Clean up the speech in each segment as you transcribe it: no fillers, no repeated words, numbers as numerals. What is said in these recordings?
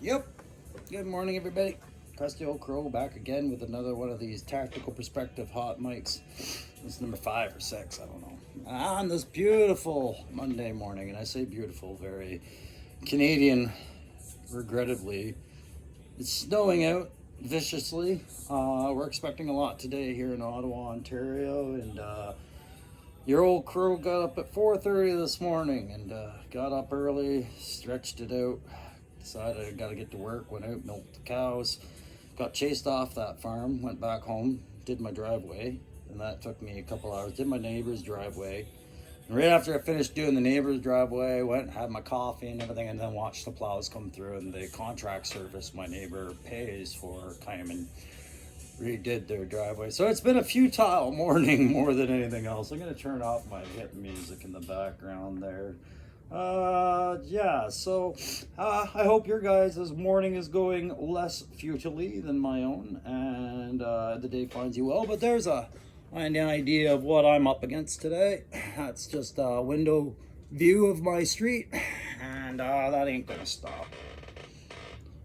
Yep. Good morning, everybody. Krusty Old Crow back again with another one of these tactical perspective hot mics. This is number 5 or 6, I don't know. On this beautiful Monday morning, and I say beautiful, very Canadian, regrettably. It's snowing out viciously. We're expecting a lot today here in Ottawa, Ontario, and your old crow got up at 4:30 this morning and got up early, stretched it out, decided I got to get to work, went out, milked the cows, got chased off that farm, went back home, did my driveway, and that took me a couple hours, did my neighbor's driveway. And right after I finished doing the neighbor's driveway, went, had my coffee and everything, and then watched the plows come through and the contract service my neighbor pays for came and redid their driveway. So it's been a futile morning more than anything else. I'm going to turn off my hip music in the background there. Yeah, so I hope your guys' morning is going less futilely than my own, and the day finds you well. But there's an idea of what I'm up against today. That's just a window view of my street, and that ain't gonna stop.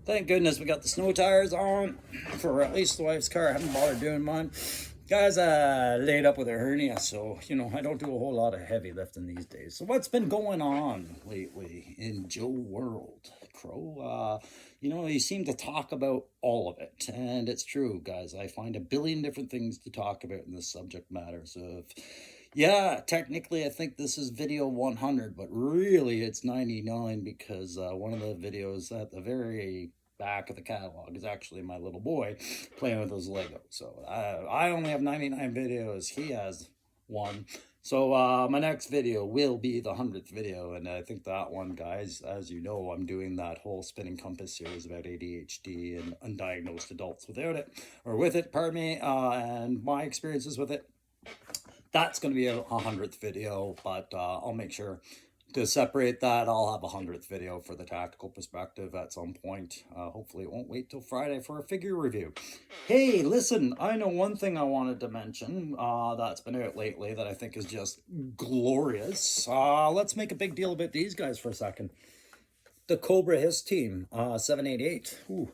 Thank goodness we got the snow tires on for at least the wife's car. I haven't bothered doing mine. Guys laid up with a hernia, so, I don't do a whole lot of heavy lifting these days. So what's been going on lately in Joe world, Crow? You seem to talk about all of it, and it's true, guys. I find a billion different things to talk about in this subject matter. So yeah, technically I think this is video 100, but really it's 99 because one of the videos at the very back of the catalog is actually my little boy playing with his Lego. So I only have 99 videos. He has one. So my next video will be the 100th video, and I think that one, guys, as you know, I'm doing that whole Spinning Compass series about ADHD and undiagnosed adults without it, or with it, pardon me, and my experiences with it. That's going to be a 100th video, but I'll make sure to separate that. I'll have a 100th video for the tactical perspective at some point. Hopefully it won't wait till Friday for a figure review. Hey, listen, I know one thing I wanted to mention that's been out lately that I think is just glorious. Let's make a big deal about these guys for a second. The Cobra Hiss team, 788. Ooh,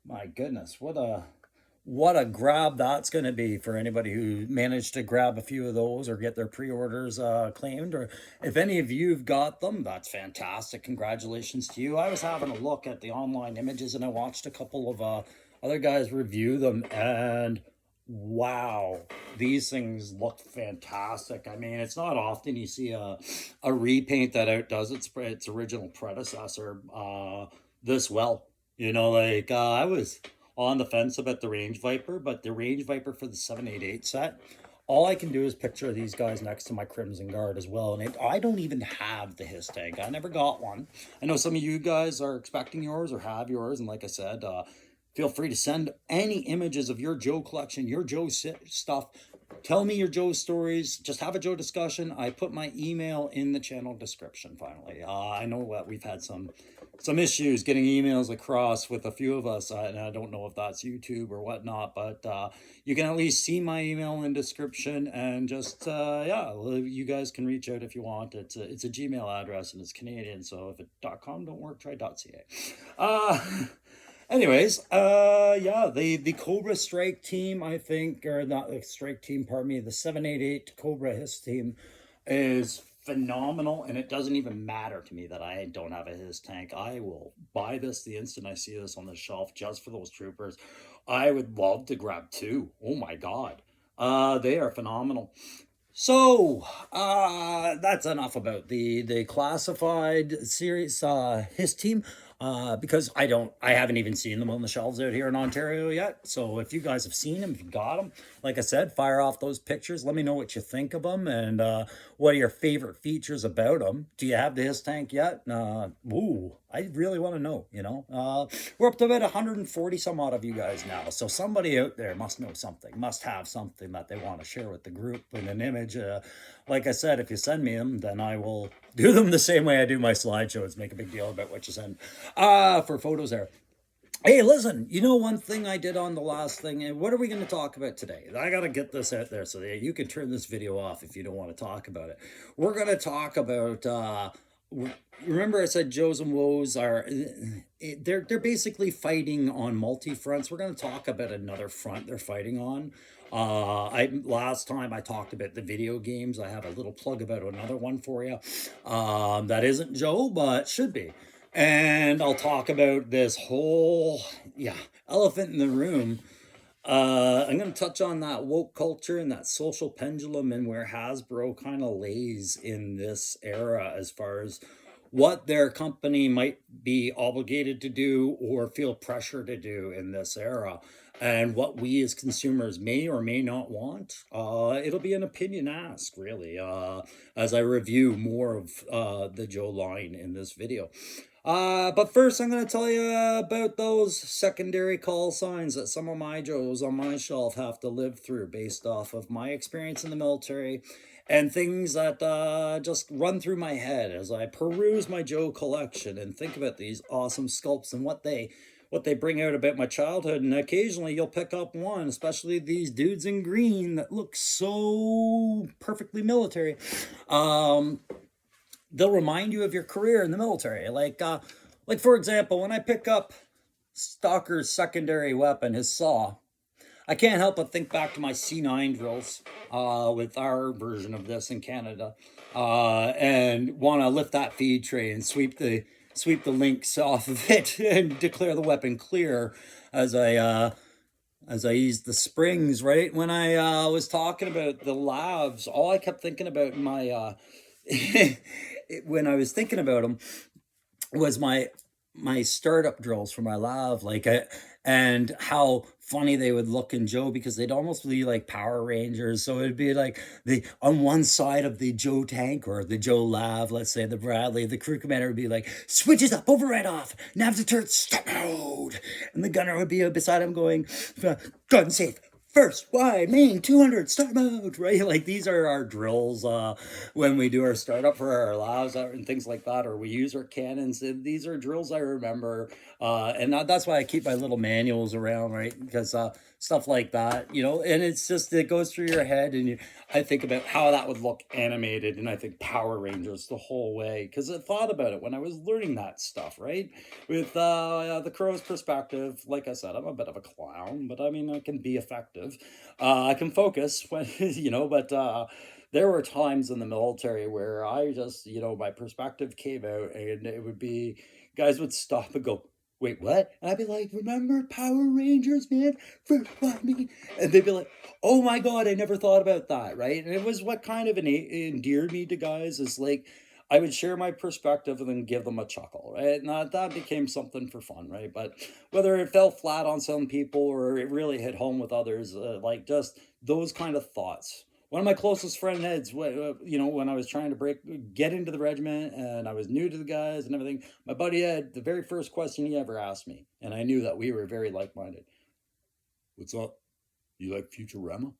my goodness, what a grab that's going to be for anybody who managed to grab a few of those or get their pre-orders claimed. Or if any of you've got them, that's fantastic. Congratulations to you. I was having a look at the online images and I watched a couple of other guys review them, and wow, these things look fantastic. I mean, it's not often you see a repaint that outdoes its original predecessor this well. I was on the fence about the Range Viper, but the Range Viper for the 788 set, all I can do is picture these guys next to my Crimson Guard as well. And I don't even have the Hiss tank. I never got one. I know some of you guys are expecting yours or have yours. And like I said, feel free to send any images of your Joe collection, your Joe stuff. Tell me your Joe stories. Just have a Joe discussion. I put my email in the channel description finally. I know that we've had some issues getting emails across with a few of us, and I don't know if that's YouTube or whatnot, but you can at least see my email in description, and just yeah, you guys can reach out if you want. It's a Gmail address and it's Canadian, so if .com don't work, try .ca. Anyways, yeah, the Cobra Strike team, I think, or not the Strike team, pardon me, the 788 Cobra Hiss team is phenomenal, and it doesn't even matter to me that I don't have a Hiss tank. I will buy this the instant I see this on the shelf just for those troopers. I would love to grab two. Oh my God. They are phenomenal. So, that's enough about the classified series, Hiss team. Because I haven't even seen them on the shelves out here in Ontario yet. So if you guys have seen them, if you got them, like I said, fire off those pictures. Let me know what you think of them, and what are your favorite features about them. Do you have the Hiss tank yet? Ooh, I really want to know, We're up to about 140 some odd of you guys now. So somebody out there must know something, must have something that they want to share with the group in an image. Like I said, if you send me them, then I will do them the same way I do my slideshows. Make a big deal about what you send for photos there. Hey, listen, one thing I did on the last thing, and what are we going to talk about today? I got to get this out there so that you can turn this video off if you don't want to talk about it. We're going to talk about remember I said Joes and Woes are, they're basically fighting on multi fronts. We're going to talk about another front they're fighting on. I last time I talked about the video games. I have a little plug about another one for you. That isn't Joe, but should be. And I'll talk about this whole, yeah, elephant in the room. I'm going to touch on that woke culture and that social pendulum and where Hasbro kind of lays in this era as far as what their company might be obligated to do or feel pressure to do in this era, and what we as consumers may or may not want. It'll be an opinion ask, really, as I review more of the Joe line in this video. But first, I'm going to tell you about those secondary call signs that some of my Joes on my shelf have to live through based off of my experience in the military and things that just run through my head as I peruse my Joe collection and think about these awesome sculpts and what they bring out about my childhood. And occasionally you'll pick up one, especially these dudes in green that look so perfectly military. They'll remind you of your career in the military. Like for example, when I pick up Stalker's secondary weapon, his saw, I can't help but think back to my C9 drills with our version of this in Canada, and want to lift that feed tray and sweep the links off of it and declare the weapon clear as I use the springs. Right when I was talking about the lavs, all I kept thinking about in my when I was thinking about them was my startup drills for my lav, and how funny they would look in Joe, because they'd almost be like Power Rangers. So it'd be like on one side of the Joe tank or the Joe lav, let's say the Bradley, the crew commander would be like, switches up, override off, navs to turret, stop mode, and the gunner would be beside him going, gun safe, first, wide, main, 200, start mode, right? Like, these are our drills when we do our startup for our labs and things like that, or we use our cannons. These are drills I remember, and that's why I keep my little manuals around, right? Because stuff like that, and it's just, it goes through your head, and I think about how that would look animated, and I think Power Rangers the whole way, because I thought about it when I was learning that stuff, right? With the crow's perspective, like I said, I'm a bit of a clown, but I mean, I can be effective. I can focus when, but there were times in the military where I just, my perspective came out, and it would be, guys would stop and go, wait, what? And I'd be like, remember Power Rangers, man? First one, and they'd be like, oh my God, I never thought about that, right? And it was what kind of endeared me to guys, is like, I would share my perspective and then give them a chuckle, right? And that became something for fun, right? But whether it fell flat on some people or it really hit home with others, like just those kind of thoughts. One of my closest friends, when I was trying to get into the regiment and I was new to the guys and everything, my buddy Ed, the very first question he ever asked me, and I knew that we were very like-minded. What's up? You like Futurama?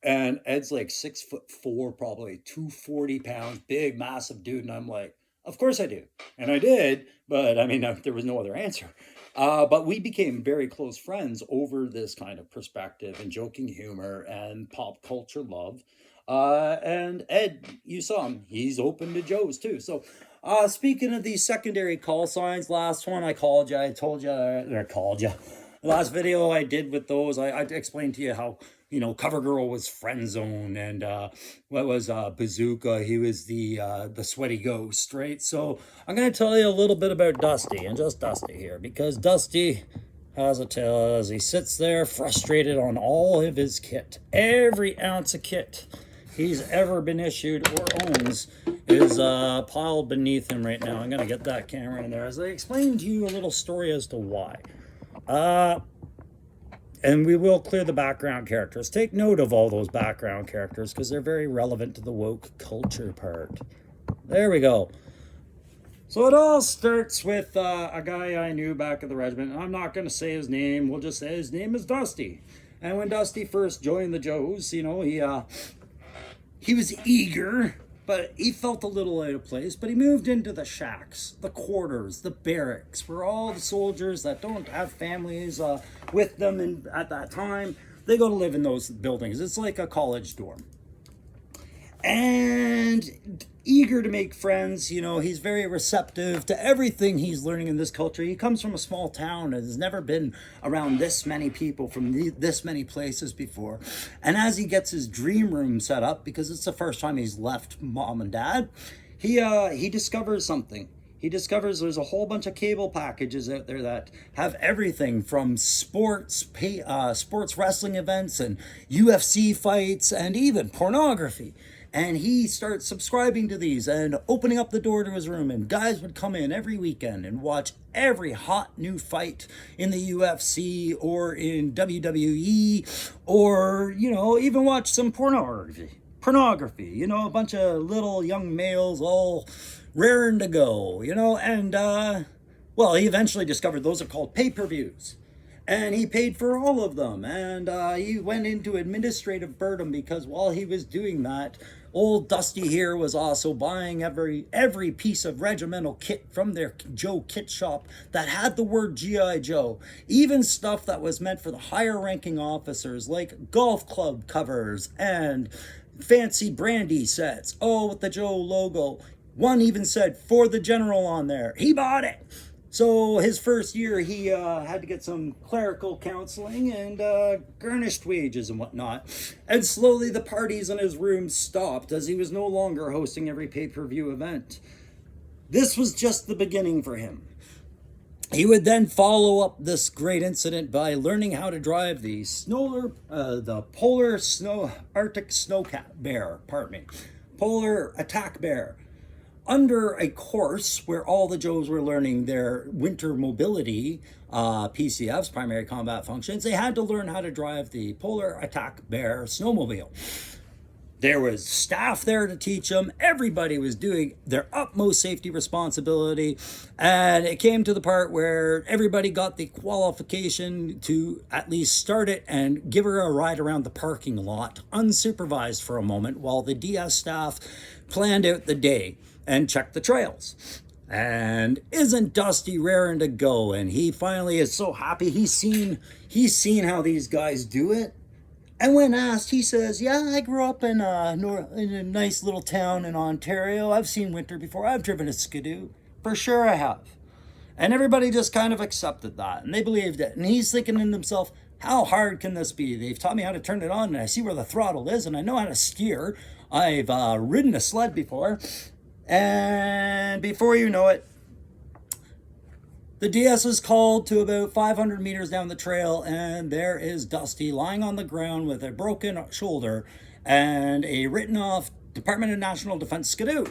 And Ed's like 6'4", probably 240 pounds, big, massive dude. And I'm like, of course I do. And I did, but I mean, there was no other answer. But we became very close friends over this kind of perspective and joking humor and pop culture love. And Ed, you saw him. He's open to Joe's too. So speaking of these secondary call signs, last one I told you. Last video I did with those, I explained to you how, CoverGirl was friend zone, and what was Bazooka? He was the sweaty ghost, right? So I'm gonna tell you a little bit about Dusty, and just Dusty here, because Dusty has a tale as he sits there frustrated on all of his kit. Every ounce of kit he's ever been issued or owns is piled beneath him right now. I'm gonna get that camera in there as I explain to you a little story as to why. And we will clear the background characters. Take note of all those background characters because they're very relevant to the woke culture part. There we go. So it all starts with a guy I knew back at the regiment. I'm not going to say his name. We'll just say his name is Dusty. And when Dusty first joined the Joes, he was eager, but he felt a little out of place. But he moved into the shacks, the quarters, the barracks, where all the soldiers that don't have families with them at that time, they go to live in those buildings. It's like a college dorm. and eager to make friends. You know, he's very receptive to everything he's learning in this culture. He comes from a small town and has never been around this many people from this many places before. And as he gets his dream room set up, because it's the first time he's left mom and dad, he discovers something. He discovers there's a whole bunch of cable packages out there that have everything from sports wrestling events and UFC fights and even pornography. And he starts subscribing to these and opening up the door to his room, and guys would come in every weekend and watch every hot new fight in the UFC or in WWE, or, you know, even watch some pornography, you know, a bunch of little young males all raring to go, you know. And well, he eventually discovered those are called pay-per-views, and he paid for all of them. And he went into administrative burden, because while he was doing that, old Dusty here was also buying every piece of regimental kit from their Joe kit shop that had the word G.I. Joe. Even stuff that was meant for the higher ranking officers, like golf club covers and fancy brandy sets, all with the Joe logo. One even said "for the general" on there. He bought it. So his first year, he had to get some clerical counseling and garnished wages and whatnot. And slowly the parties in his room stopped, as he was no longer hosting every pay-per-view event. This was just the beginning for him. He would then follow up this great incident by learning how to drive the polar Arctic snow bear, polar attack bear, under a course where all the Joes were learning their winter mobility, PCFs, primary combat functions. They had to learn how to drive the polar attack bear snowmobile. There was staff there to teach them. Everybody was doing their utmost safety responsibility. And it came to the part where everybody got the qualification to at least start it and give her a ride around the parking lot, unsupervised for a moment, while the DS staff planned out the day and checked the trails. And isn't Dusty raring to go? And he finally is so happy. He's seen how these guys do it. And when asked, he says, "Yeah, I grew up in a nice little town in Ontario. I've seen winter before. I've driven a Skidoo. For sure I have." And everybody just kind of accepted that, and they believed it. And he's thinking to himself, how hard can this be? They've taught me how to turn it on, and I see where the throttle is, and I know how to steer. I've ridden a sled before. And before you know it, the DS is called to about 500 meters down the trail, and there is Dusty lying on the ground with a broken shoulder and a written off Department of National Defense Skidoo.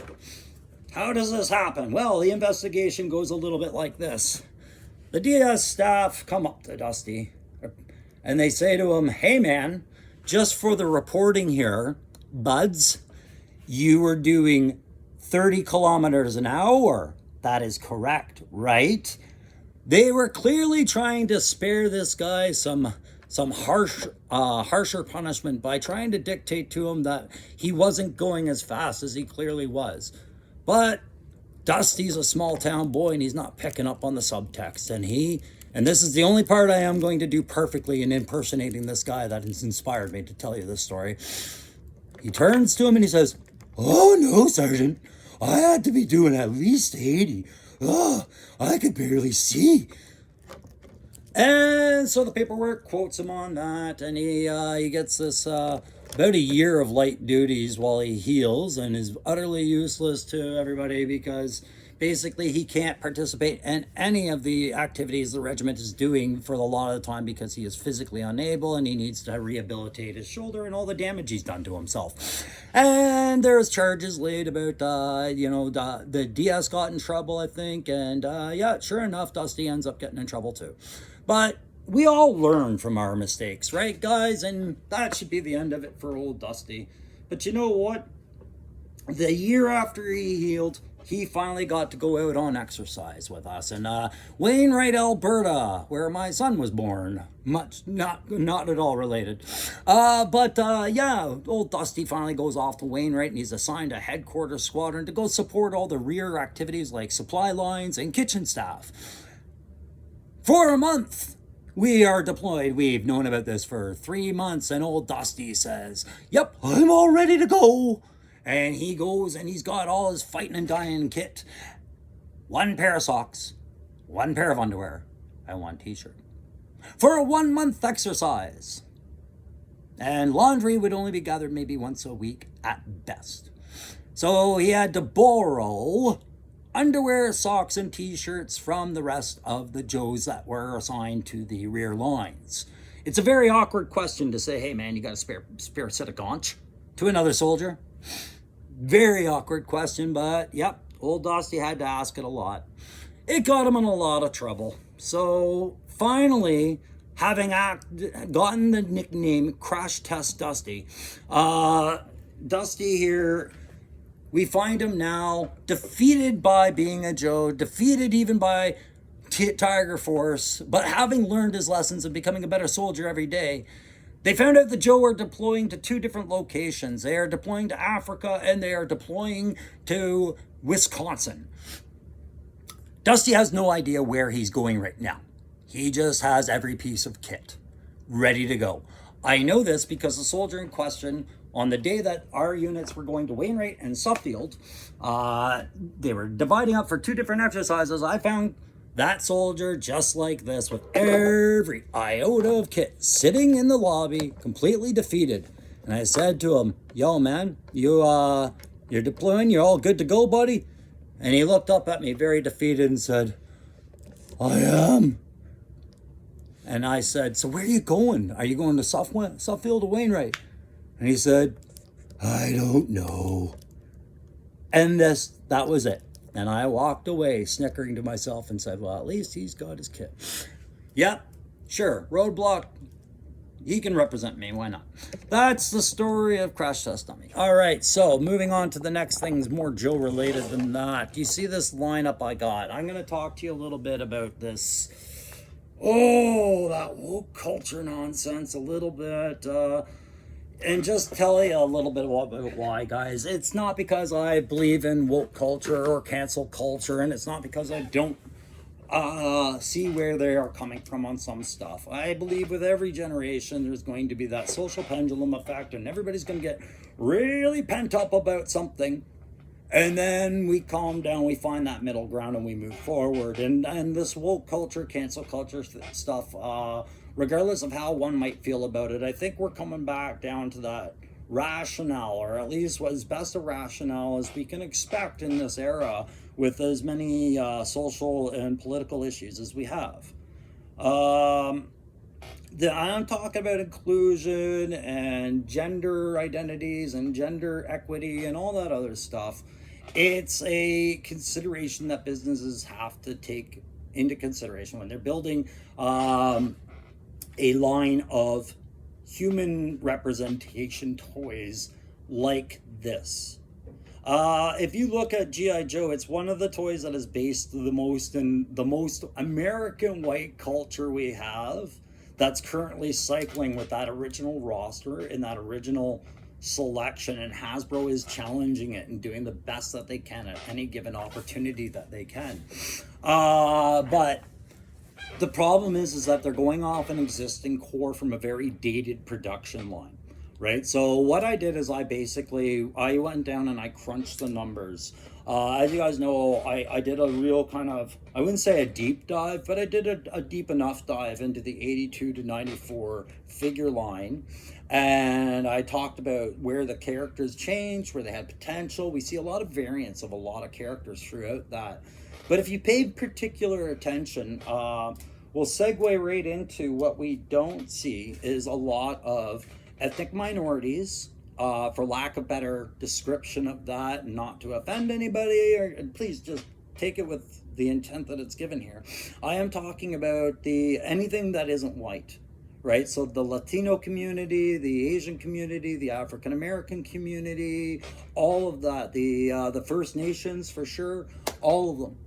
How does this happen? Well, the investigation goes a little bit like this. The DS staff come up to Dusty and they say to him, "Hey man, just for the reporting here, buds, you were doing 30 kilometers an hour. That is correct, right?" They were clearly trying to spare this guy some harsher punishment by trying to dictate to him that he wasn't going as fast as he clearly was. But Dusty's a small town boy, and he's not picking up on the subtext. And this is the only part I am going to do perfectly in impersonating this guy that has inspired me to tell you this story. He turns to him and he says, "Oh no, Sergeant, I had to be doing at least 80. Oh, I could barely see." And so the paperwork quotes him on that, and he gets this about a year of light duties while he heals, and is utterly useless to everybody because basically he can't participate in any of the activities the regiment is doing for a lot of the time because he is physically unable, and he needs to rehabilitate his shoulder and all the damage he's done to himself. And there's charges laid about the DS got in trouble, I think, and yeah, sure enough, Dusty ends up getting in trouble too. But we all learn from our mistakes, right, guys? And that should be the end of it for old Dusty. But you know what? The year after he healed, he finally got to go out on exercise with us in Wainwright, Alberta, where my son was born. Not at all related. But old Dusty finally goes off to Wainwright, and he's assigned a headquarters squadron to go support all the rear activities like supply lines and kitchen staff. For a month, we are deployed. We've known about this for 3 months, and old Dusty says, "Yep, I'm all ready to go." And he goes and he's got all his fighting and dying kit. 1 pair of socks, 1 pair of underwear, and 1 t-shirt. For a 1-month exercise. And laundry would only be gathered maybe once a week at best. So he had to borrow underwear, socks, and t-shirts from the rest of the Joes that were assigned to the rear lines. It's a very awkward question to say, hey man, you got a spare set of gaunch to another soldier. Very awkward question, but yep, old Dusty had to ask it a lot. It got him in a lot of trouble. So finally, having gotten the nickname Crash Test Dusty, Dusty here, we find him now defeated by being a Joe, defeated even by Tiger Force, but having learned his lessons and becoming a better soldier every day. They found out the Joe are deploying to 2 different locations. They are deploying to Africa and they are deploying to Wisconsin. Dusty has no idea where he's going right now. He just has every piece of kit ready to go. I know this because the soldier in question, on the day that our units were going to Wainwright and Suffield, they were dividing up for 2 different exercises. I found that soldier just like this with every iota of kit sitting in the lobby, completely defeated. And I said to him, yo man, you're deploying, you're all good to go, buddy? And he looked up at me very defeated and said, I am. And I said, so where are you going? Are you going to Suffield or Wainwright? And he said, I don't know. And that was it. And I walked away snickering to myself and said, well, at least he's got his kit. Yep, sure, roadblock. He can represent me, why not? That's the story of Crash Test Dummy. All right, so moving on to the next things, more Joe related than that. You see this lineup I got. I'm going to talk to you a little bit about this. Oh, that woke culture nonsense a little bit. And just tell you a little bit about why, guys. It's not because I believe in woke culture or cancel culture, and it's not because I don't see where they are coming from on some stuff. I believe with every generation there's going to be that social pendulum effect, and everybody's going to get really pent up about something, and then we calm down, we find that middle ground, and we move forward. And this woke culture, cancel culture stuff, regardless of how one might feel about it, I think we're coming back down to that rationale, or at least as best a rationale as we can expect in this era with as many social and political issues as we have. I'm talking about inclusion and gender identities and gender equity and all that other stuff. It's a consideration that businesses have to take into consideration when they're building a line of human representation toys like this. If you look at G.I. Joe, it's one of the toys that is based the most in the most American white culture we have, that's currently cycling with that original roster and that original selection, and Hasbro is challenging it and doing the best that they can at any given opportunity that they can. But the problem is that they're going off an existing core from a very dated production line, right? So what I did is I went down and I crunched the numbers. As you guys know, I did a real kind of, I wouldn't say a deep dive, but I did a deep enough dive into the 82 to 94 figure line. And I talked about where the characters changed, where they had potential. We see a lot of variance of a lot of characters throughout that. But if you pay particular attention, we'll segue right into what we don't see is a lot of ethnic minorities, for lack of better description of that, and not to offend anybody, or please just take it with the intent that it's given here. I am talking about anything that isn't white, right? So the Latino community, the Asian community, the African American community, all of that, the First Nations for sure, all of them.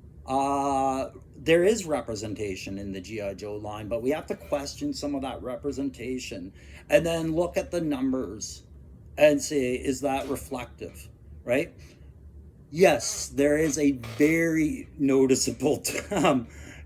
There is representation in the G.I. Joe line, but we have to question some of that representation and then look at the numbers and say, is that reflective, right? Yes, there is a very noticeable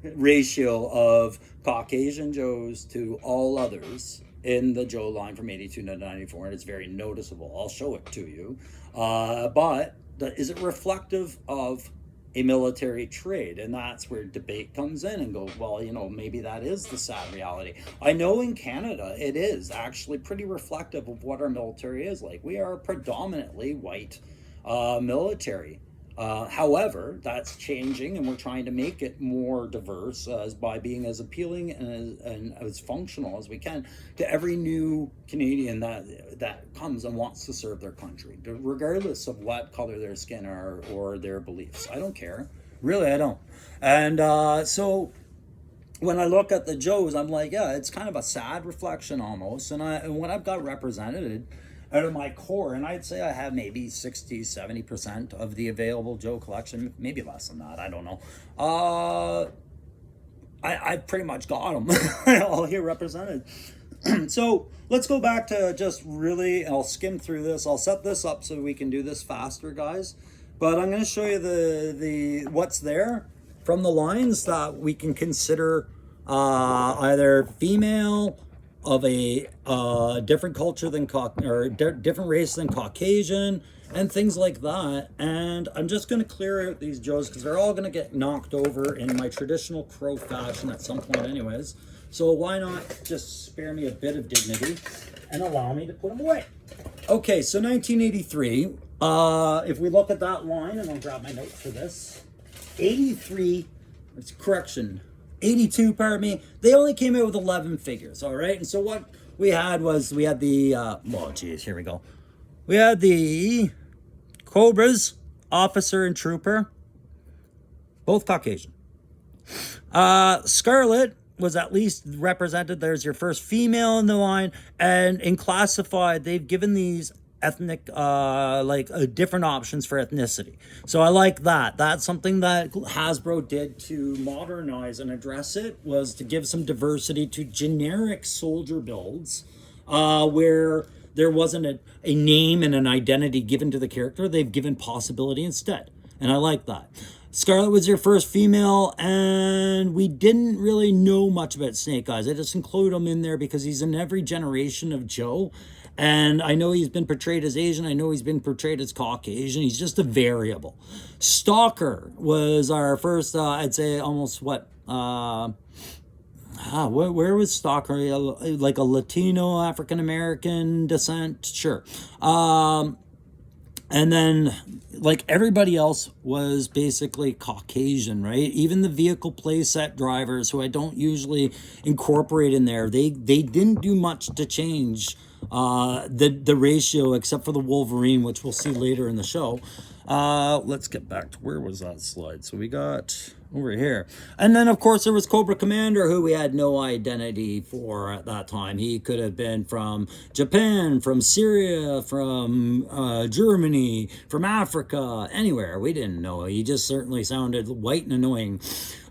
ratio of Caucasian Joes to all others, in the Joe line from 82 to 94, and it's very noticeable. I'll show it to you. But is it reflective of a military trade? And that's where debate comes in and goes, well, maybe that is the sad reality. I know in Canada it is actually pretty reflective of what our military is like. We are predominantly white military. However, that's changing, and we're trying to make it more diverse by being as appealing and as functional as we can to every new Canadian that comes and wants to serve their country, regardless of what color their skin are or their beliefs. I don't care. Really, I don't. And so when I look at the Joes, I'm like, yeah, it's kind of a sad reflection almost. And what I've got represented out of my core, and I'd say I have maybe 60-70% of the available Joe collection, maybe less than that, I don't know. I pretty much got them all here represented. So let's go back to just really, I'll skim through this. I'll set this up so we can do this faster, guys. But I'm going to show you the what's there from the lines that we can consider either female, of a different culture than different race than Caucasian, and things like that. And I'm just going to clear out these Joes because they're all going to get knocked over in my traditional crow fashion at some point anyways. So why not just spare me a bit of dignity and allow me to put them away. Okay, so 1983, if we look at that line, and I'll grab my notes for this, 83, it's correction, 82, pardon me, they only came out with 11 figures, all right? And so what we had was, we had the, oh geez, here we go. We had the Cobras, Officer and Trooper, both Caucasian. Scarlet was at least represented. There's your first female in the line. And in Classified, they've given these ethnic different options for ethnicity, so I like that. That's something that Hasbro did to modernize and address it, was to give some diversity to generic soldier builds where there wasn't a name and an identity given to the character. They've given possibility instead, and I like that. Scarlet was your first female, and we didn't really know much about Snake Eyes. I just include him in there because he's in every generation of Joe. And I know he's been portrayed as Asian. I know he's been portrayed as Caucasian. He's just a variable. Stalker was our first, I'd say almost what, where was Stalker? Like a Latino, African-American descent? Sure. And then, like, everybody else was basically Caucasian, right? Even the vehicle playset drivers, who I don't usually incorporate in there, they didn't do much to change the ratio, except for the Wolverine, which we'll see later in the show. Let's get back to, where was that slide? So we got over here. And then, of course, there was Cobra Commander, who we had no identity for at that time. He could have been from Japan, from Syria, from Germany, from Africa, anywhere. We didn't know. He just certainly sounded white and annoying.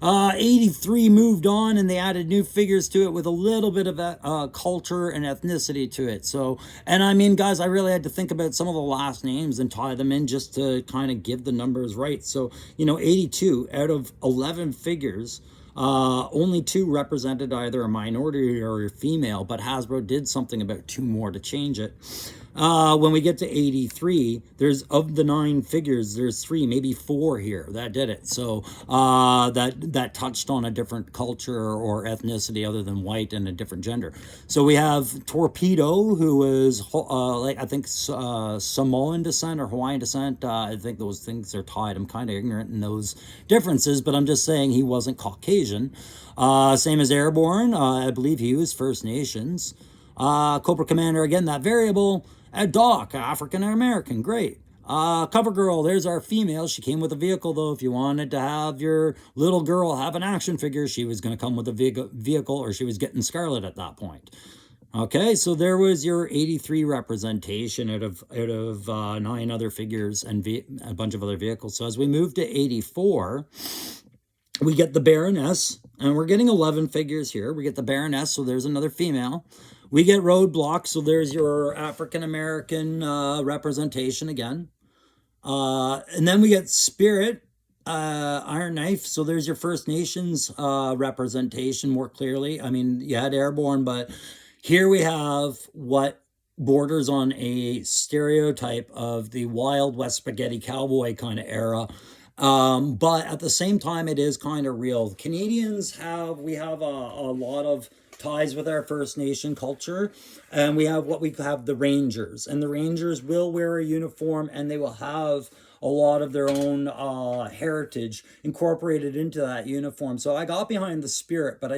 83 moved on, and they added new figures to it with a little bit of culture and ethnicity to it. So, and I mean, guys, I really had to think about some of the last names and tie them in just to kind of give the numbers right. So, 82 out of 11 figures, only 2 represented either a minority or a female, but Hasbro did something about 2 more to change it. When we get to 83, there's, of the 9 figures, there's 3, maybe 4 here that did it. So that touched on a different culture or ethnicity other than white, and a different gender. So we have Torpedo, who is I think Samoan descent or Hawaiian descent. I think those things are tied. I'm kind of ignorant in those differences, but I'm just saying he wasn't Caucasian. Same as Airborne. I believe he was First Nations. Cobra Commander, again, that variable. Doc, African American, great. Cover Girl, there's our female. She came with a vehicle, though. If you wanted to have your little girl have an action figure, she was going to come with a vehicle, or she was getting Scarlet at that point. Okay, so there was your 83 representation out of 9 other figures and a bunch of other vehicles. So as we move to 84, we get the Baroness, and we're getting 11 figures here. We get the Baroness, so there's another female. We get Roadblock, so there's your African-American representation again. And then we get Spirit, Iron Knife, so there's your First Nations representation more clearly. I mean, you had Airborne, but Here we have what borders on a stereotype of the Wild West spaghetti cowboy kind of era. But at the same time, it is kind of real. Canadians we have a lot of ties with our First Nation culture, and we have what we have the Rangers, and the Rangers will wear a uniform, and they will have a lot of their own heritage incorporated into that uniform. So I got behind the spirit, but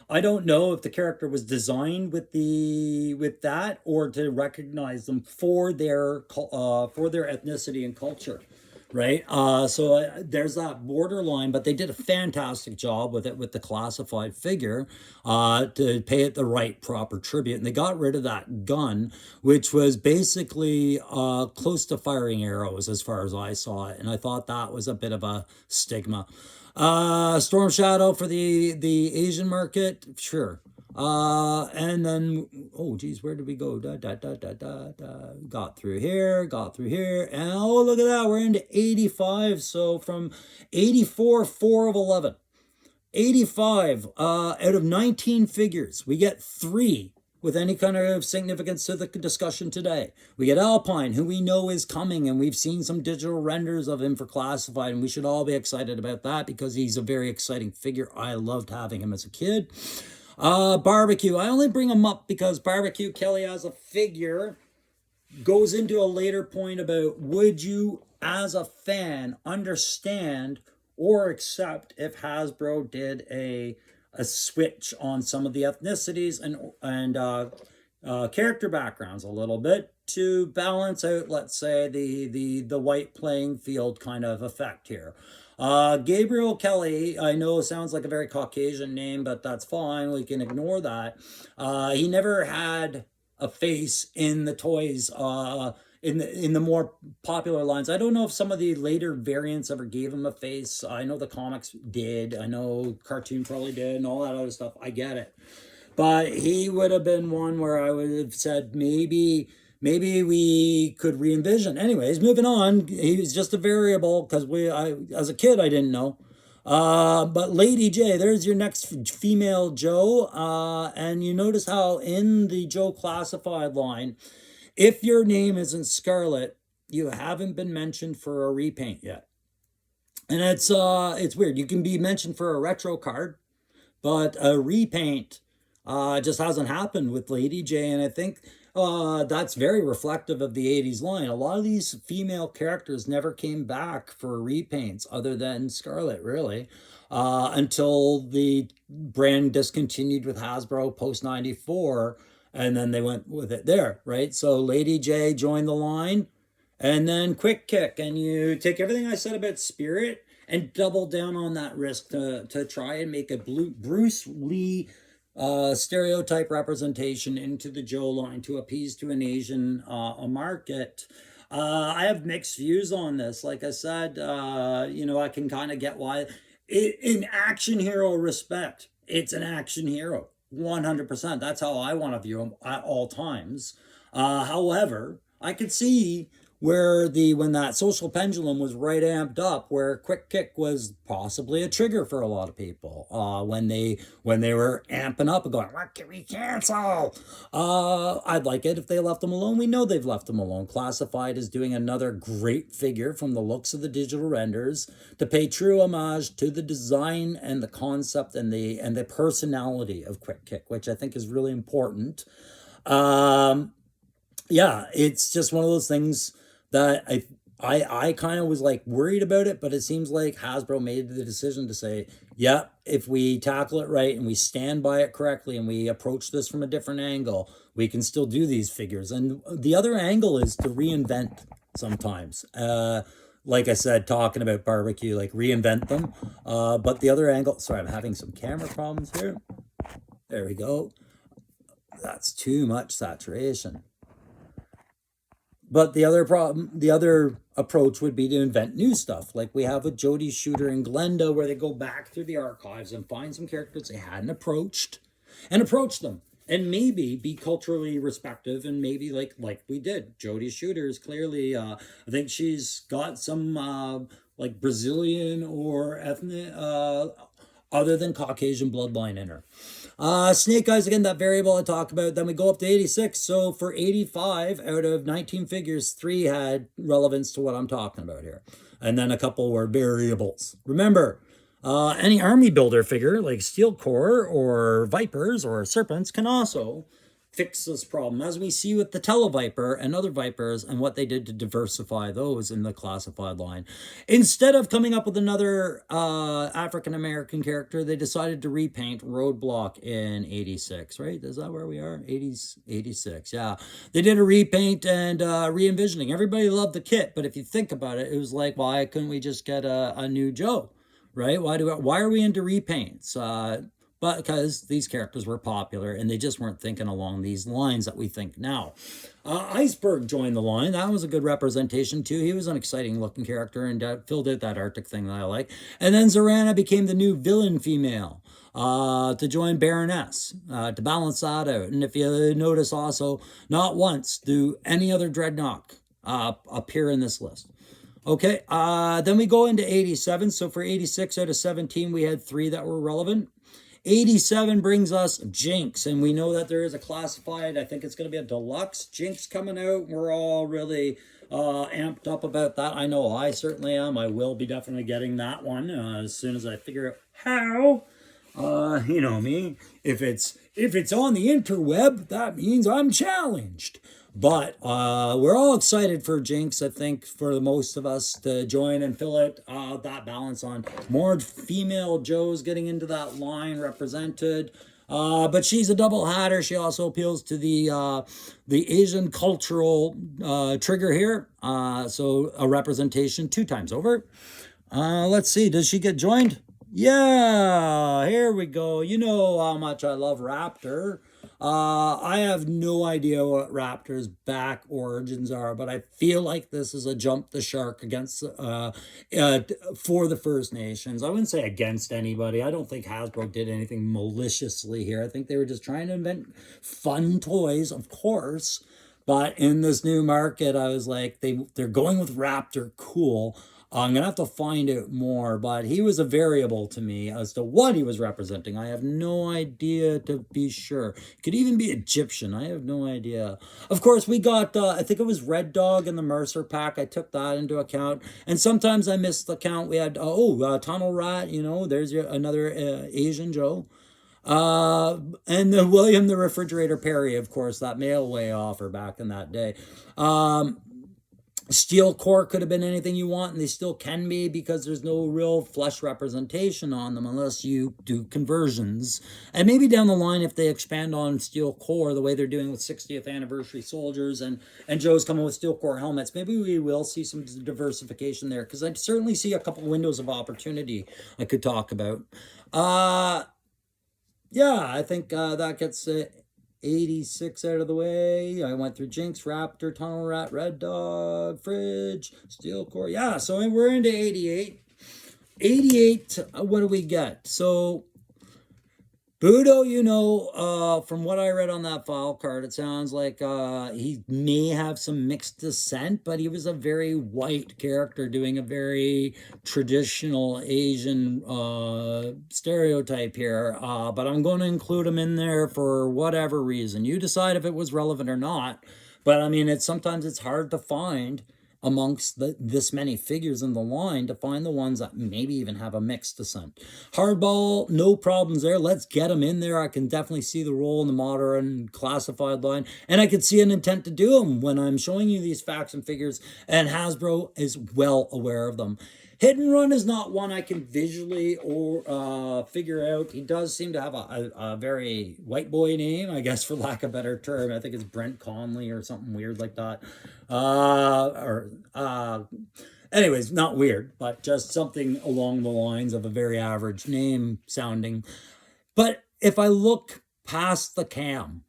I don't know if the character was designed with that or to recognize them for their ethnicity and culture, right? There's that borderline, but they did a fantastic job with it with the classified figure to pay it the right proper tribute, and they got rid of that gun, which was basically close to firing arrows as far as I saw it, and I thought that was a bit of a stigma. Storm Shadow for the Asian market, sure. And then, oh geez, where did we go? Got through here, and oh, look at that, we're into 85. So from 84, 4 of 11. 85 out of 19 figures, we get 3 with any kind of significance to the discussion today. We get Alpine, who we know is coming, and we've seen some digital renders of him for classified, and we should all be excited about that because he's a very exciting figure. I loved having him as a kid. Barbecue, I only bring him up because Barbecue Kelly as a figure goes into a later point about, would you as a fan understand or accept if Hasbro did a switch on some of the ethnicities and character backgrounds a little bit to balance out, let's say, the white playing field kind of effect here. Gabriel Kelly, I know sounds like a very Caucasian name, but that's fine. We can ignore that. He never had a face in the toys in the more popular lines. I don't know if some of the later variants ever gave him a face. I know the comics did. I know cartoon probably did and all that other stuff. I get it. But he would have been one where I would have said maybe we could re-envision. Anyways, moving on. He was just a variable because as a kid, I didn't know. But Lady J, there's your next female Joe. And you notice how in the Joe classified line, if your name isn't Scarlet, you haven't been mentioned for a repaint yet. And it's weird. You can be mentioned for a retro card, but a repaint just hasn't happened with Lady J. And I think that's very reflective of the 80s line. A lot of these female characters never came back for repaints other than Scarlet, really, until the brand discontinued with Hasbro post 94. And then they went with it there, right? So Lady J joined the line, and then Quick Kick, and you take everything I said about Spirit and double down on that risk to try and make a Bruce Lee stereotype representation into the Joe line to appease to an Asian market. I have mixed views on this. Like I said, I can kind of get why. In action hero respect, it's an action hero. 100%. That's how I want to view him at all times. However, I could see where when that social pendulum was right amped up, where Quick Kick was possibly a trigger for a lot of people when they were amping up and going, what can we cancel? I'd like it if they left them alone. We know they've left them alone. Classified is doing another great figure from the looks of the digital renders to pay true homage to the design and the concept and the personality of Quick Kick, which I think is really important. Yeah, it's just one of those things that I kind of was like worried about it, but it seems like Hasbro made the decision to say, yeah, if we tackle it right and we stand by it correctly and we approach this from a different angle, we can still do these figures. And the other angle is to reinvent sometimes. Like I said, talking about Barbecue, like reinvent them. But the other angle, sorry, I'm having some camera problems here. There we go. That's too much saturation. But the other approach would be to invent new stuff, like we have with Jody Shooter and Glenda, where they go back through the archives and find some characters they hadn't approached and approach them, and maybe be culturally respective, and maybe like we did. Jody Shooter is clearly, I think she's got some like Brazilian or ethnic other than Caucasian bloodline in her. Snake Eyes, again, that variable I talked about. Then we go up to 86. So for 85 out of 19 figures, 3 had relevance to what I'm talking about here. And then a couple were variables. Remember, any army builder figure like Steel Core or Vipers or Serpents can also fix this problem, as we see with the Televiper and other Vipers and what they did to diversify those in the classified line. Instead of coming up with another African-American character, they decided to repaint Roadblock in 86, right? Is that where we are? 80s, 86, yeah. They did a repaint and re-envisioning. Everybody loved the kit, but if you think about it, it was like, why couldn't we just get a new Joe? Right? Why are we into repaints? But because these characters were popular and they just weren't thinking along these lines that we think now. Iceberg joined the line. That was a good representation too. He was an exciting looking character and filled out that Arctic thing that I like. And then Zorana became the new villain female to join Baroness to balance that out. And if you notice also, not once do any other Dreadnought appear in this list. Okay, then we go into 87. So for 86 out of 17, we had 3 that were relevant. 87 brings us Jinx, and we know that there is a classified, I think it's going to be a deluxe Jinx coming out. We're all really amped up about that. I know I certainly am. I will be definitely getting that one as soon as I figure out how. You know me. If it's on the interweb, that means I'm challenged. But we're all excited for Jinx, I think, for the most of us to join and fill out that balance on more female Joes getting into that line represented. But she's a double hatter. She also appeals to the Asian cultural trigger here. So a representation 2 times over. Let's see. Does she get joined? Yeah, here we go. You know how much I love Raptor. I have no idea what Raptor's back origins are, but I feel like this is a jump the shark against for the First Nations. I wouldn't say against anybody. I don't think Hasbro did anything maliciously here. I think they were just trying to invent fun toys, of course. But in this new market, I was like, they're going with Raptor, cool. I'm going to have to find out more, but he was a variable to me as to what he was representing. I have no idea, to be sure. Could even be Egyptian. I have no idea. Of course, we got, I think it was Red Dog in the Mercer pack. I took that into account. And sometimes I missed the count. We had, Tunnel Rat, you know, there's another Asian Joe. And the William the Refrigerator Perry, of course, that mailway offer back in that day. Steel Core could have been anything you want, and they still can be because there's no real flesh representation on them unless you do conversions. And maybe down the line, if they expand on Steel Core the way they're doing with 60th anniversary soldiers and Joe's coming with Steel Core helmets, maybe we will see some diversification there because I certainly see a couple windows of opportunity I could talk about. Yeah, I think that gets 86 out of the way. I went through Jinx, Raptor, Tunnel Rat, Red Dog, Fridge, Steel Core. Yeah, so we're into 88. 88, what do we get? So Budo, you know, from what I read on that file card, it sounds like he may have some mixed descent, but he was a very white character doing a very traditional Asian stereotype here. But I'm going to include him in there for whatever reason. You decide if it was relevant or not. But I mean, sometimes it's hard to find amongst this many figures in the line to find the ones that maybe even have a mixed descent. Hardball, no problems there. Let's get them in there. I can definitely see the role in the modern classified line, and I could see an intent to do them when I'm showing you these facts and figures, and Hasbro is well aware of them. Hit and Run is not one I can visually or figure out. He does seem to have a very white boy name, I guess, for lack of a better term. I think it's Brent Conley or something weird like that. Anyways, not weird, but just something along the lines of a very average name sounding. But if I look past the cam,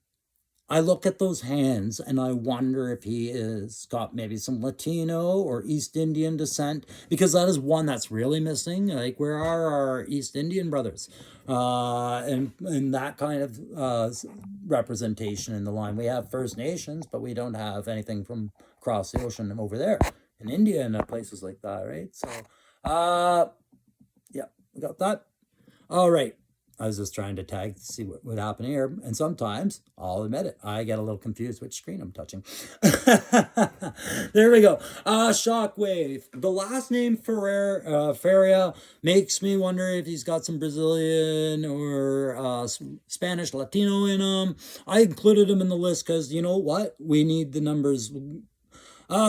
I look at those hands and I wonder if he is got maybe some Latino or East Indian descent, because that is one that's really missing. Like, where are our East Indian brothers? And that kind of representation in the line. We have First Nations, but we don't have anything from across the ocean over there in India and places like that, right? So, yeah, we got that. All right. I was just trying to tag to see what would happen here. And sometimes, I'll admit it, I get a little confused which screen I'm touching. There we go. Shockwave. The last name Feria makes me wonder if he's got some Brazilian or Spanish Latino in him. I included him in the list because, you know what? We need the numbers.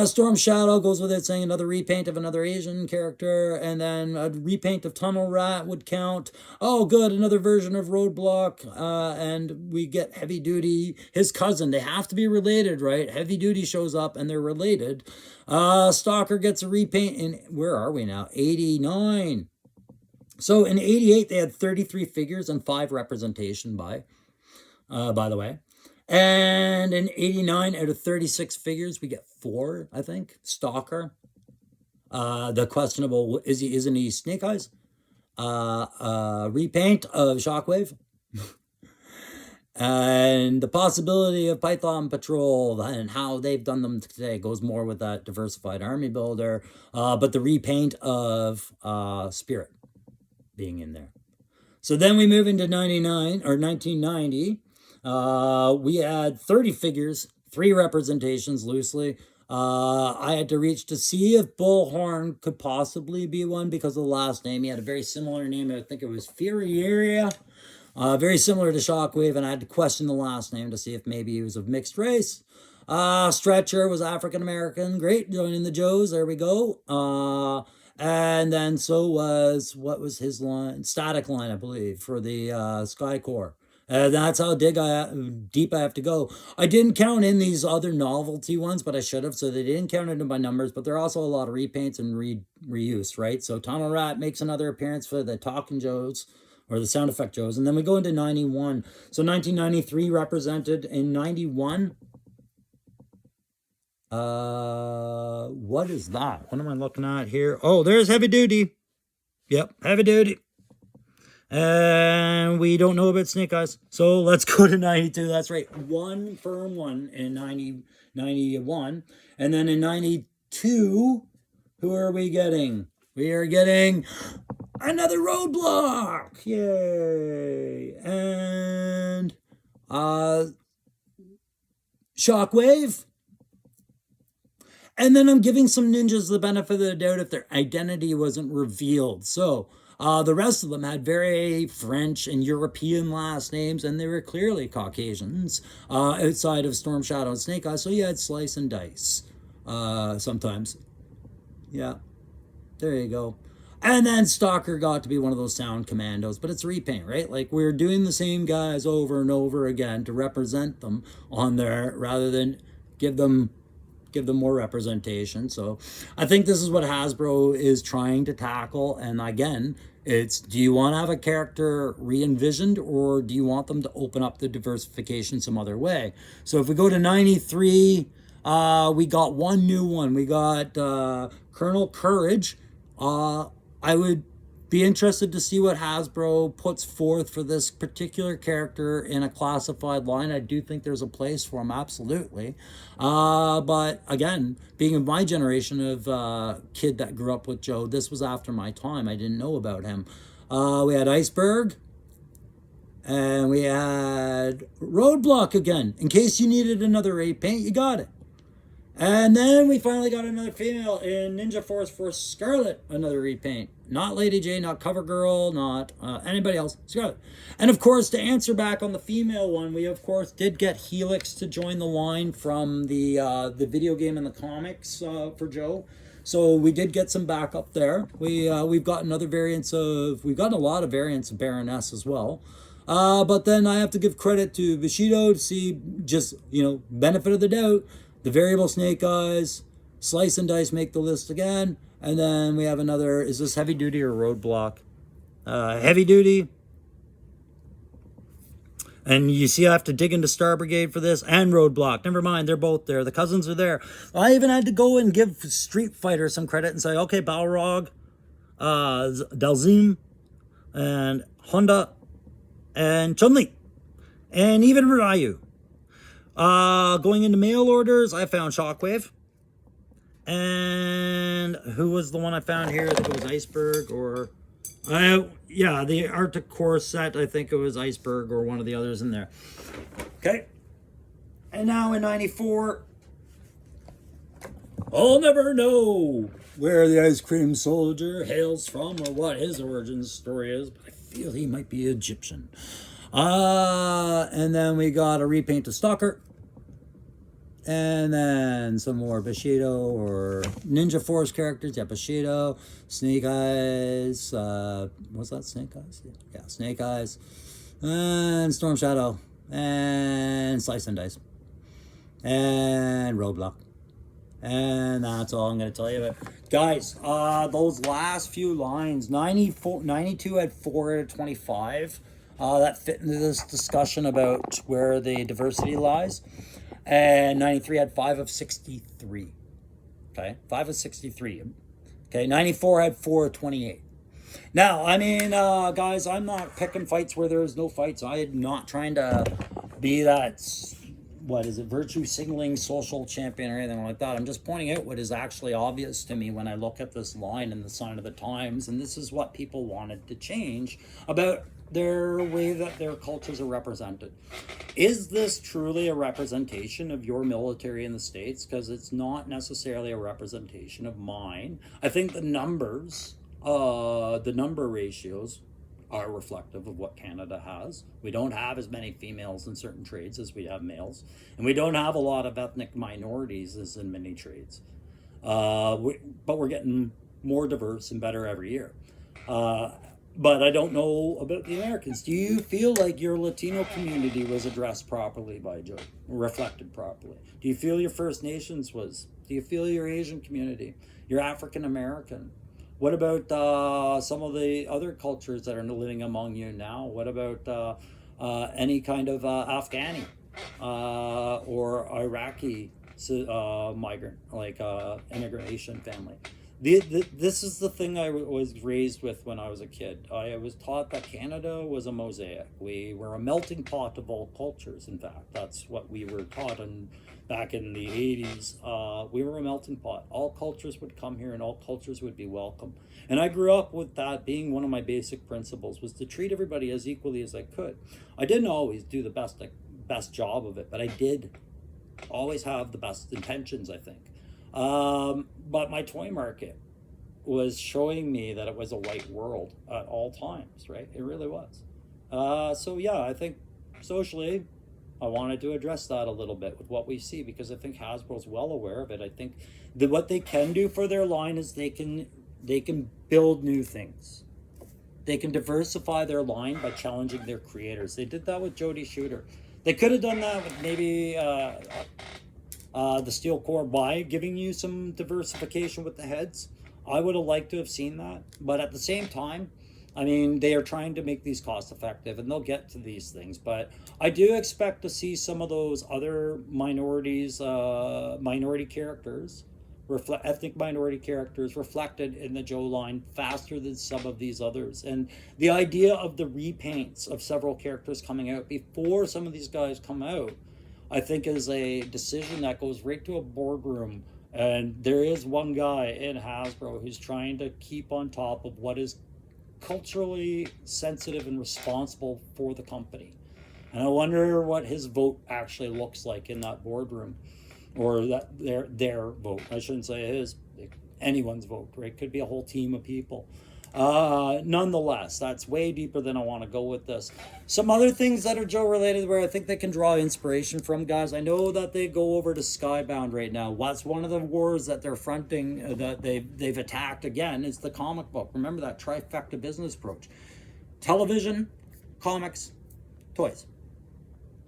Storm Shadow goes with it, saying another repaint of another Asian character, and then a repaint of Tunnel Rat would count. Oh, good, another version of Roadblock, and we get Heavy Duty, his cousin. They have to be related, right? Heavy Duty shows up, and they're related. Stalker gets a repaint in, where are we now? 89. So in 88, they had 33 figures and 5 representation by the way. And in 89, out of 36 figures, we get 4, I think. Stalker. The questionable, isn't he Snake Eyes? Repaint of Shockwave. And the possibility of Python Patrol and how they've done them today goes more with that diversified army builder. But the repaint of Spirit being in there. So then we move into 99 or 1990. We had 30 figures, 3 representations loosely. I had to reach to see if Bullhorn could possibly be one because of the last name. He had a very similar name. I think it was Furieria. Very similar to Shockwave, and I had to question the last name to see if maybe he was of mixed race. Stretcher was African-American. Great, joining the Joes. There we go. And then so was, what was his line? Static line, I believe, for the Sky Corps. That's how deep I have to go. I didn't count in these other novelty ones, but I should have, so they didn't count into my numbers, but there are also a lot of repaints and reuse, right? So Tunnel Rat makes another appearance for the Talking Joes, or the Sound Effect Joes, and then we go into 91. So 1993 represented in 91. What is that? What am I looking at here? Oh, there's Heavy Duty. Yep, Heavy Duty. And we don't know about Snake Eyes. So let's go to 92. That's right. One firm one in 91. And then in 92, who are we getting? We are getting another Roadblock. Yay. And Shockwave. And then I'm giving some ninjas the benefit of the doubt if their identity wasn't revealed. So the rest of them had very French and European last names, and they were clearly Caucasians outside of Storm Shadow and Snake Eyes. So you had Slice and Dice sometimes. Yeah, there you go. And then Stalker got to be one of those sound commandos, but it's repaint, right? Like we're doing the same guys over and over again to represent them on there rather than give them more representation. So I think this is what Hasbro is trying to tackle. And again, it's, do you want to have a character re-envisioned, or do you want them to open up the diversification some other way? So if we go to 93, we got one new one. We got Colonel Courage. I would be interested to see what Hasbro puts forth for this particular character in a classified line. I do think there's a place for him, absolutely. But again, being of my generation of kid that grew up with Joe, this was after my time. I didn't know about him. We had Iceberg. And we had Roadblock again. In case you needed another raid paint, you got it. And then we finally got another female in Ninja Force for Scarlet, another repaint. Not Lady J, not CoverGirl, not anybody else, Scarlet. And of course, to answer back on the female one, we of course did get Helix to join the line from the video game and the comics for Joe. So we did get some backup there. We've gotten other variants of, we've gotten a lot of variants of Baroness as well. But then I have to give credit to Bushido to see just, benefit of the doubt. The variable Snake Eyes, Slice and Dice make the list again. And then we have another, is this Heavy Duty or Roadblock? Heavy Duty. And you see I have to dig into Star Brigade for this, and Roadblock. Never mind, they're both there. The cousins are there. I even had to go and give Street Fighter some credit and say, okay, Balrog, Dalzim, and Honda, and Chun-Li, and even Ryu. Going into mail orders, I found Shockwave. And who was the one I found here? I think it was Iceberg or Yeah, the Arctic Core set, I think it was Iceberg or one of the others in there. Okay. And now in 94, I'll never know where the ice cream soldier hails from or what his origin story is, but I feel he might be Egyptian. And then we got a repaint of Stalker. And then some more Bushido or Ninja Force characters. Yeah, Bushido, Snake Eyes. Was that Snake Eyes? Yeah, Snake Eyes. And Storm Shadow. And Slice and Dice. And Roadblock. And that's all I'm going to tell you about. Guys, those last few lines, 92 had 4 out of 25. That fit into this discussion about where the diversity lies. And 93 had 5 of 63. Okay, 5 of 63. Okay, 94 had 4 of 28. Now, I mean, guys, I'm not picking fights where there's no fights. I'm not trying to be that, what is it, virtue signaling social champion or anything like that. I'm just pointing out what is actually obvious to me when I look at this line in the Sign of the Times, and this is what people wanted to change about their way that their cultures are represented. Is this truly a representation of your military in the States? Because it's not necessarily a representation of mine. I think the numbers, the number ratios are reflective of what Canada has. We don't have as many females in certain trades as we have males, and we don't have a lot of ethnic minorities as in many trades. But we're getting more diverse and better every year. But I don't know about the Americans. Do you feel like your Latino community was addressed properly by Joe, reflected properly? Do you feel your First Nations was? Do you feel your Asian community, your African American? What about some of the other cultures that are living among you now? What about any kind of Afghani or Iraqi migrant, like immigration family? This is the thing I was raised with when I was a kid. I was taught that Canada was a mosaic. We were a melting pot of all cultures, in fact. That's what we were taught back in the 80s. We were a melting pot. All cultures would come here and all cultures would be welcome. And I grew up with that being one of my basic principles, was to treat everybody as equally as I could. I didn't always do the best job of it, but I did always have the best intentions, I think. But my toy market was showing me that it was a white world at all times, right? It really was. So yeah, I think socially, I wanted to address that a little bit with what we see, because I think Hasbro's well aware of it. I think that what they can do for their line is they can build new things. They can diversify their line by challenging their creators. They did that with Jody Shooter. They could have done that with maybe the Steel Core by giving you some diversification with the heads. I would have liked to have seen that, but at the same time, I mean, they are trying to make these cost effective, and they'll get to these things. But I do expect to see some of those other minorities, minority characters, ethnic minority characters reflected in the Joe line faster than some of these others. And the idea of the repaints of several characters coming out before some of these guys come out, I think is a decision that goes right to a boardroom. And there is one guy in Hasbro who's trying to keep on top of what is culturally sensitive and responsible for the company. And I wonder what his vote actually looks like in that boardroom, or that their vote. I shouldn't say his, anyone's vote, right? Could be a whole team of people. Nonetheless, that's way deeper than I want to go with this. Some other things that are Joe related where I think they can draw inspiration from, guys. I know that they go over to Skybound right now. What's one of the wars that they're fronting, that they've attacked again, is the comic book. Remember that trifecta business approach: television, comics, toys.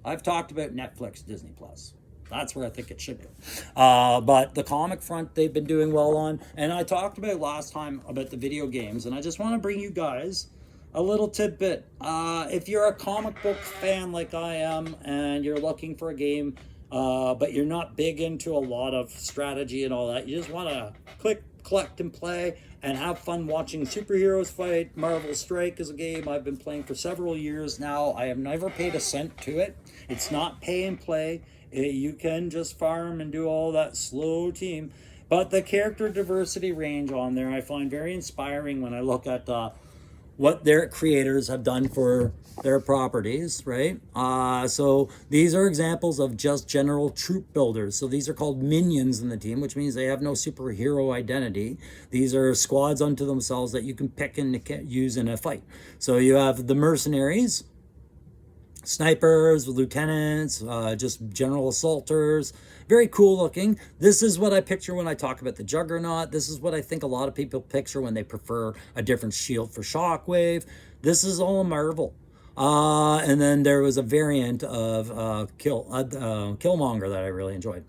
I've talked about Netflix, Disney Plus. That's where I think it should be. But the comic front, they've been doing well on. And I talked about last time about the video games, and I just want to bring you guys a little tidbit. If you're a comic book fan like I am, and you're looking for a game, but you're not big into a lot of strategy and all that, you just want to click, collect, and play, and have fun watching superheroes fight. Marvel Strike is a game I've been playing for several years now. I have never paid a cent to it. It's not pay and play. You can just farm and do all that slow team. But the character diversity range on there I find very inspiring when I look at what their creators have done for their properties, right? So these are examples of just general troop builders. So these are called minions in the team, which means they have no superhero identity. These are squads unto themselves that you can pick and use in a fight. So you have the mercenaries, snipers, lieutenants, just general assaulters. Very cool looking. This is what I picture when I talk about the Juggernaut. This is what I think a lot of people picture when they prefer a different shield for Shockwave. This is all Marvel. And then there was a variant of Killmonger that I really enjoyed.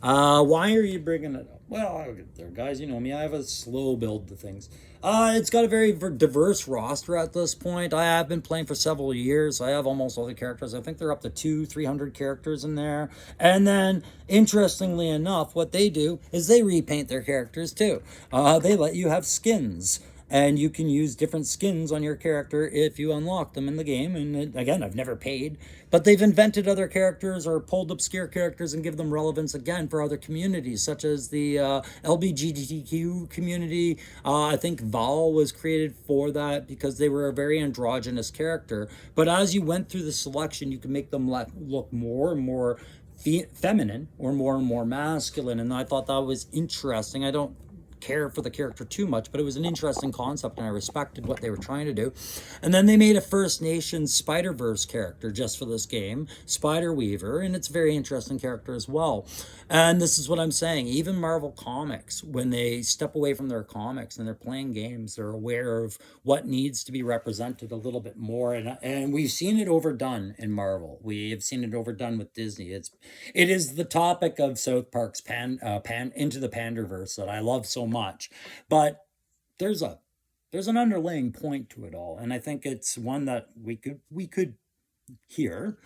Why are you bringing it up? Well, I'll get there, guys. You know me. I have a slow build to things. It's got a very diverse roster at this point. I have been playing for several years. I have almost all the characters. I think they're up to 300 characters in there. And then, interestingly enough, what they do is they repaint their characters too. They let you have skins. And you can use different skins on your character if you unlock them in the game. And again, I've never paid, but they've invented other characters or pulled obscure characters and give them relevance again for other communities, such as the LGBTQ community. I think Val was created for that because they were a very androgynous character. But as you went through the selection, you could make them look more and more feminine or more and more masculine. And I thought that was interesting. I don't care for the character too much, but it was an interesting concept and I respected what they were trying to do. And then they made a First Nations Spider-Verse character just for this game, Spider Weaver, and it's a very interesting character as well. And this is what I'm saying, even Marvel Comics, when they step away from their comics and they're playing games, they're aware of what needs to be represented a little bit more. And we've seen it overdone in Marvel. We have seen it overdone with Disney. It is the topic of South Park's Into the Panderverse that I love so much. But there's an underlying point to it all, and I think it's one that we could hear.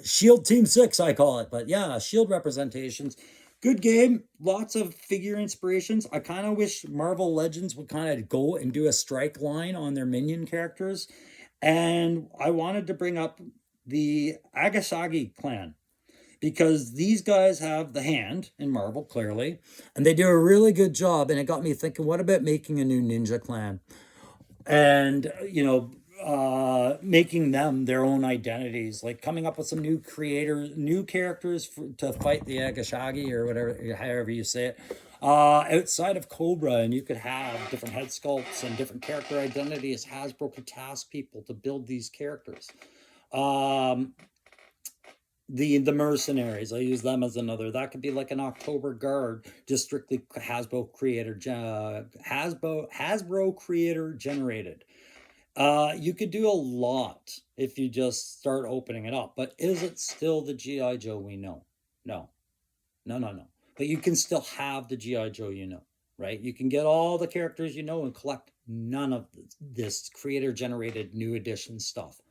Shield Team 6, I call it, but yeah, Shield representations. Good game, lots of figure inspirations. I kind of wish Marvel Legends would kind of go and do a strike line on their minion characters. And I wanted to bring up the Agasagi clan, because these guys have the hand in Marvel, clearly, and they do a really good job. And it got me thinking, what about making a new ninja clan? And, making them their own identities, like coming up with some new characters to fight the Agashagi or whatever, however you say it, outside of Cobra, and you could have different head sculpts and different character identities. Hasbro could task people to build these characters. The mercenaries, I use them as another. That could be like an October Guard, just strictly Hasbro creator generated. You could do a lot if you just start opening it up. But is it still the G.I. Joe we know? No. But you can still have the G.I. Joe you know, right? You can get all the characters you know and collect none of this creator generated new edition stuff.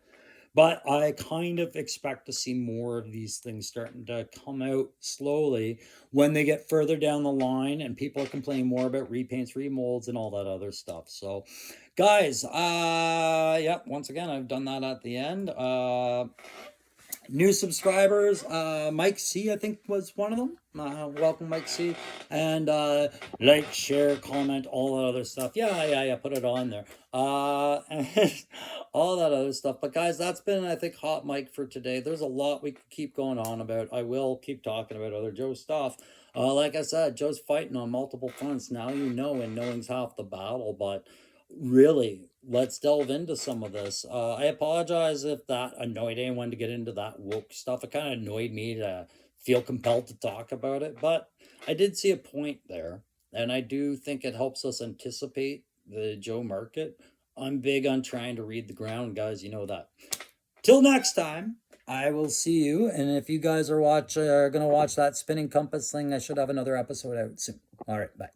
But I kind of expect to see more of these things starting to come out slowly when they get further down the line and people are complaining more about repaints, remolds, and all that other stuff. So, guys, once again, I've done that at the end. New subscribers, Mike C, I think, was one of them. Welcome, Mike C. And like, share, comment, all that other stuff. Yeah, put it on there. And all that other stuff. But guys, that's been, I think, Hot Mic for today. There's a lot we could keep going on about. I will keep talking about other Joe stuff. Like I said, Joe's fighting on multiple fronts. Now you know, and knowing's half the battle. But really, let's delve into some of this. I apologize if that annoyed anyone to get into that woke stuff. It kind of annoyed me to feel compelled to talk about it, but I did see a point there, and I do think it helps us anticipate the Joe market. I'm big on trying to read the ground, guys. You know that. Till next time, I will see you. And if you guys are gonna watch that spinning compass thing, I should have another episode out soon. All right, bye.